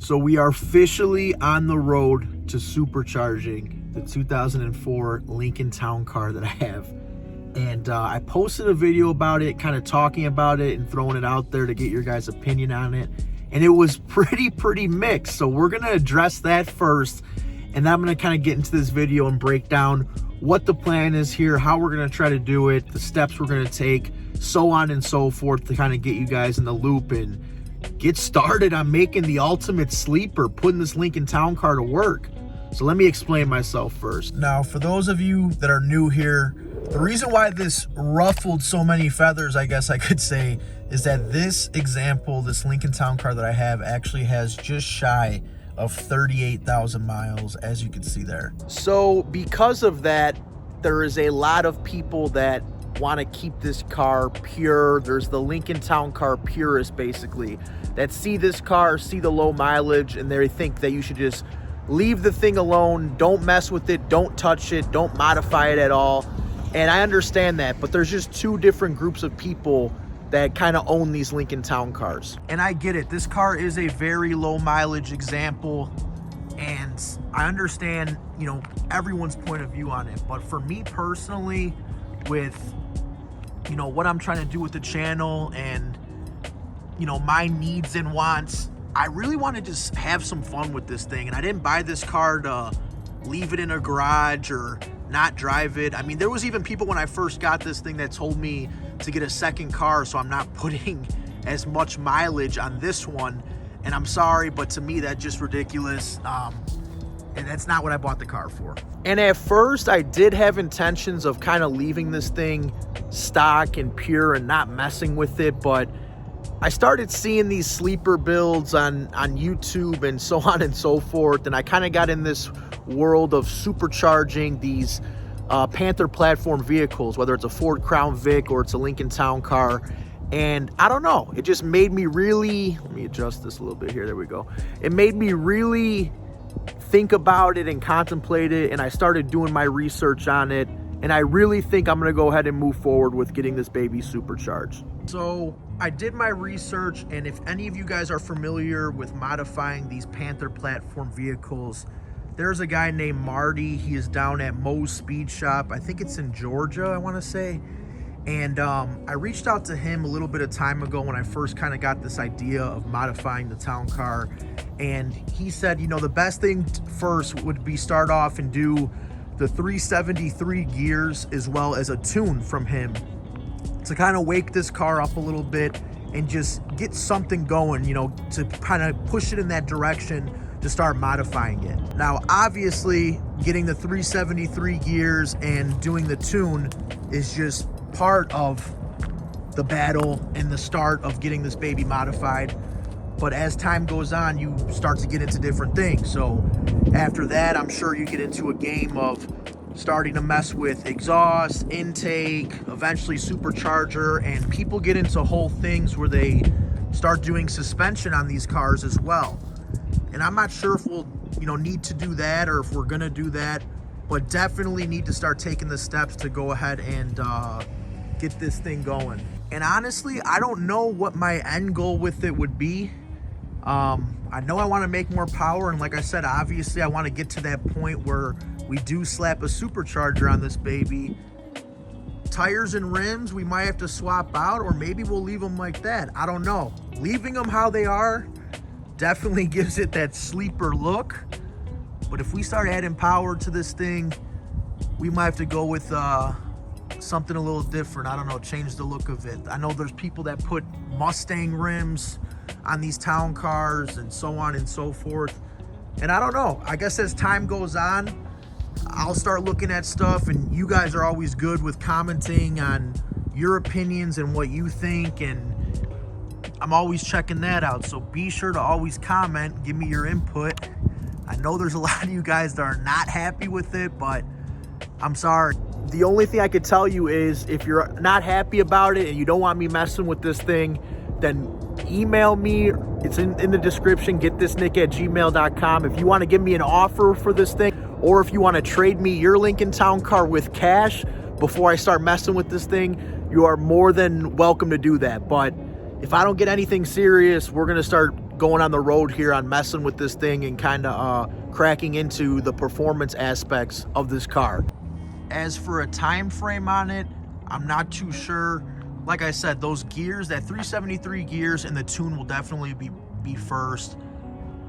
So we are officially on the road to supercharging the 2004 Lincoln Town Car that I have. And I posted a video about it, kind of talking about it and throwing it out there to get your guys' opinion on it. And it was pretty mixed. So we're going to address that first. And then I'm going to kind of get into this video and break down what the plan is here, how we're going to try to do it, the steps we're going to take, so on and so forth, to kind of get you guys in the loop and get started on making the ultimate sleeper, putting this Lincoln Town Car to work. So let me explain myself first. Now, for those of you that are new here, the reason why this ruffled so many feathers, I guess I could say, is that this example, this Lincoln Town Car that I have, actually has just shy of 38,000 miles, as you can see there. So because of that, there is a lot of people that want to keep this car pure. There's the Lincoln Town Car purists, basically, that see this car, see the low mileage, and they think that you should just leave the thing alone, don't mess with it, don't touch it, don't modify it at all. And I understand that, but there's just two different groups of people that kind of own these Lincoln Town Cars. And I get it, this car is a very low mileage example, and I understand, you know, everyone's point of view on it. But for me personally, with, you know, what I'm trying to do with the channel and, you know, my needs and wants, I really want to just have some fun with this thing. And I didn't buy this car to leave it in a garage or not drive it. I mean, there was even people when I first got this thing that told me to get a second car so I'm not putting as much mileage on this one. And I'm sorry, but to me, that's just ridiculous. And that's not what I bought the car for. And at first, I did have intentions of kind of leaving this thing stock and pure and not messing with it, but I started seeing these sleeper builds on YouTube and so on and so forth, and I kind of got in this world of supercharging these Panther platform vehicles, whether it's a Ford Crown Vic or it's a Lincoln Town Car. And I don't know, it just made me really, let me adjust this a little bit here, there we go. It made me really think about it and contemplate it, and I started doing my research on it, and I really think I'm gonna go ahead and move forward with getting this baby supercharged. So I did my research, and if any of you guys are familiar with modifying these Panther platform vehicles, there's a guy named Marty. He is down at Moe's Speed Shop. I think it's in Georgia, I wanna say. And I reached out to him a little bit of time ago when I first kind of got this idea of modifying the Town Car. And he said, you know, the best thing first would be start off and do the 373 gears as well as a tune from him to kind of wake this car up a little bit and just get something going, you know, to kind of push it in that direction to start modifying it. Now, obviously, getting the 373 gears and doing the tune is just part of the battle and the start of getting this baby modified. But as time goes on, you start to get into different things. So after that, I'm sure you get into a game of starting to mess with exhaust, intake, eventually supercharger, and people get into whole things where they start doing suspension on these cars as well. And I'm not sure if we'll, you know, need to do that or if we're gonna do that, but definitely need to start taking the steps to go ahead and get this thing going. And honestly, I don't know what my end goal with it would be. I know I want to make more power, and like I said, obviously I want to get to that point where we do slap a supercharger on this baby. Tires and rims we might have to swap out, or maybe we'll leave them like that. I don't know. Leaving them how they are definitely gives it that sleeper look, but if we start adding power to this thing, we might have to go with something a little different. I don't know, change the look of it. I know there's people that put Mustang rims on these town cars and so on and so forth. And I don't know, I guess as time goes on, I'll start looking at stuff, and you guys are always good with commenting on your opinions and what you think, and I'm always checking that out. So be sure to always comment, give me your input. I know there's a lot of you guys that are not happy with it, but I'm sorry. The only thing I could tell you is if you're not happy about it and you don't want me messing with this thing, then email me. It's in the description, getthisnick@gmail.com. If you want to give me an offer for this thing, or if you want to trade me your Lincoln Town Car with cash before I start messing with this thing, you are more than welcome to do that. But if I don't get anything serious, we're going to start going on the road here on messing with this thing and kind of cracking into the performance aspects of this car. As for a time frame on it, I'm not too sure. Like I said, those gears, that 373 gears and the tune will definitely be first.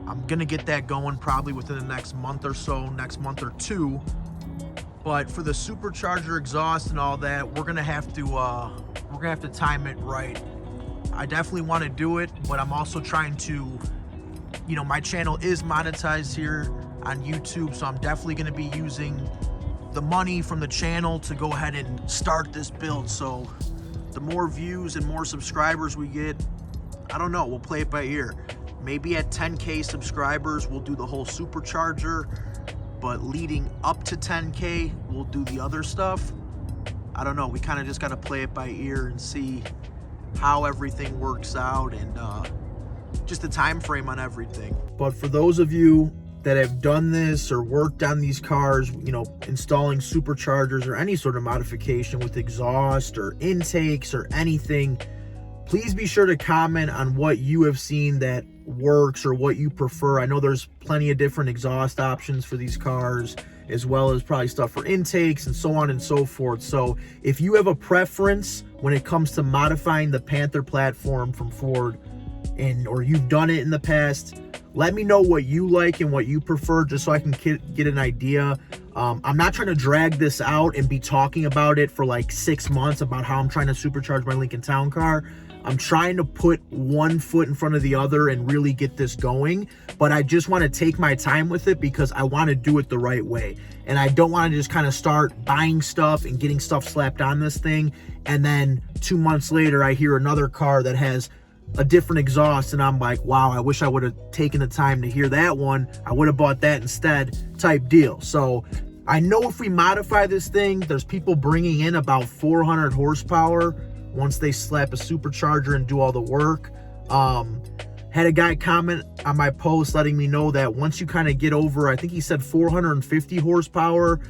I'm gonna get that going probably within the next month or so, next month or two. But for the supercharger exhaust and all that, we're gonna have to time it right. I definitely want to do it, but I'm also trying to, you know, my channel is monetized here on YouTube, so I'm definitely going to be using the money from the channel to go ahead and start this build. So the more views and more subscribers we get, I don't know, we'll play it by ear. Maybe at 10K subscribers, we'll do the whole supercharger, but leading up to 10K, we'll do the other stuff. I don't know, we kind of just got to play it by ear and see how everything works out and just the time frame on everything. But for those of you that have done this or worked on these cars, you know, installing superchargers or any sort of modification with exhaust or intakes or anything, please be sure to comment on what you have seen that works or what you prefer. I know there's plenty of different exhaust options for these cars, as well as probably stuff for intakes and so on and so forth. So if you have a preference when it comes to modifying the Panther platform from Ford, or you've done it in the past, let me know what you like and what you prefer, just so I can get an idea. I'm not trying to drag this out and be talking about it for like 6 months about how I'm trying to supercharge my Lincoln Town Car. I'm trying to put one foot in front of the other and really get this going, but I just want to take my time with it because I want to do it the right way. And I don't want to just kind of start buying stuff and getting stuff slapped on this thing, and then 2 months later I hear another car that has a different exhaust and I'm like, wow, I wish I would have taken the time to hear that one. I would have bought that instead, type deal. So I know if we modify this thing, there's people bringing in about 400 horsepower once they slap a supercharger and do all the work. Had a guy comment on my post letting me know that once you kind of get over, I think he said 450 horsepower,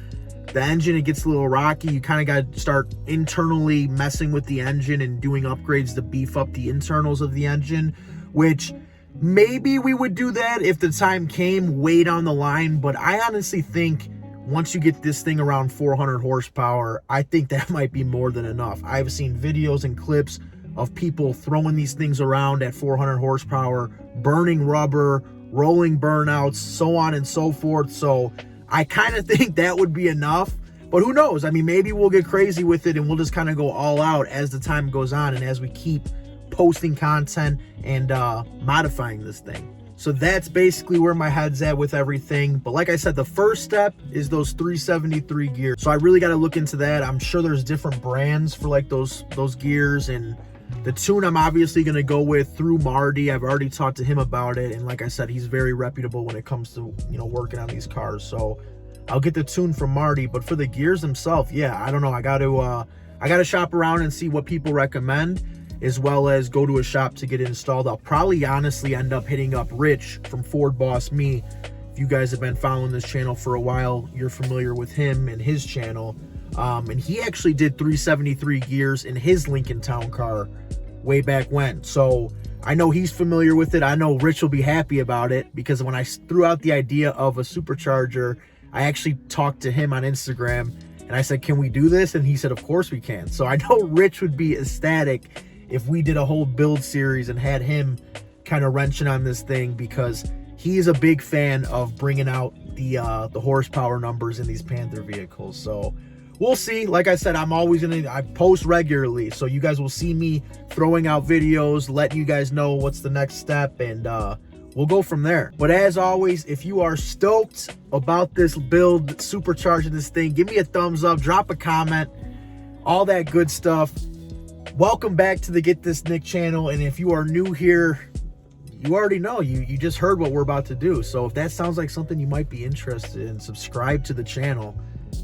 the engine, it gets a little rocky. You kind of got to start internally messing with the engine and doing upgrades to beef up the internals of the engine, which maybe we would do that if the time came way down the line. But I honestly think once you get this thing around 400 horsepower, I think that might be more than enough. I've seen videos and clips of people throwing these things around at 400 horsepower, burning rubber, rolling burnouts, so on and so forth. So I kind of think that would be enough, but who knows? I mean, maybe we'll get crazy with it and we'll just kind of go all out as the time goes on and as we keep posting content and modifying this thing. So that's basically where my head's at with everything. But like I said, the first step is those 373 gears. So I really got to look into that. I'm sure there's different brands for like those gears, and the tune I'm obviously going to go with through Marty. I've already talked to him about it, and like I said, he's very reputable when it comes to, you know, working on these cars. So I'll get the tune from Marty. But for the gears themselves, yeah, I don't know. I got to shop around and see what people recommend, as well as go to a shop to get it installed. I'll probably honestly end up hitting up Rich from Ford Boss Me. If you guys have been following this channel for a while, you're familiar with him and his channel. And he actually did 373 gears in his Lincoln Town Car way back when. So I know he's familiar with it. I know Rich will be happy about it, because when I threw out the idea of a supercharger, I actually talked to him on Instagram and I said, can we do this? And he said, of course we can. So I know Rich would be ecstatic if we did a whole build series and had him kind of wrenching on this thing, because he is a big fan of bringing out the horsepower numbers in these Panther vehicles. So we'll see. Like I said, I post regularly, so you guys will see me throwing out videos, letting you guys know what's the next step, and we'll go from there. But as always, if you are stoked about this build, supercharging this thing, give me a thumbs up, drop a comment, all that good stuff. Welcome back to the Getthisnick channel, and if you are new here, you already know, you just heard what we're about to do. So if that sounds like something you might be interested in, subscribe to the channel,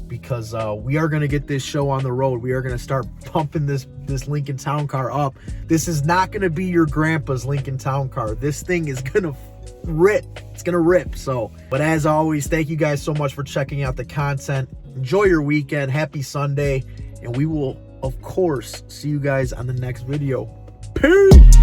because we are going to get this show on the road. We are going to start pumping this Lincoln Town Car up. This is not going to be your grandpa's Lincoln Town Car. This thing is going to rip. It's going to rip. So, but as always, thank you guys so much for checking out the content. Enjoy your weekend. Happy Sunday. And we will, of course, see you guys on the next video. Peace.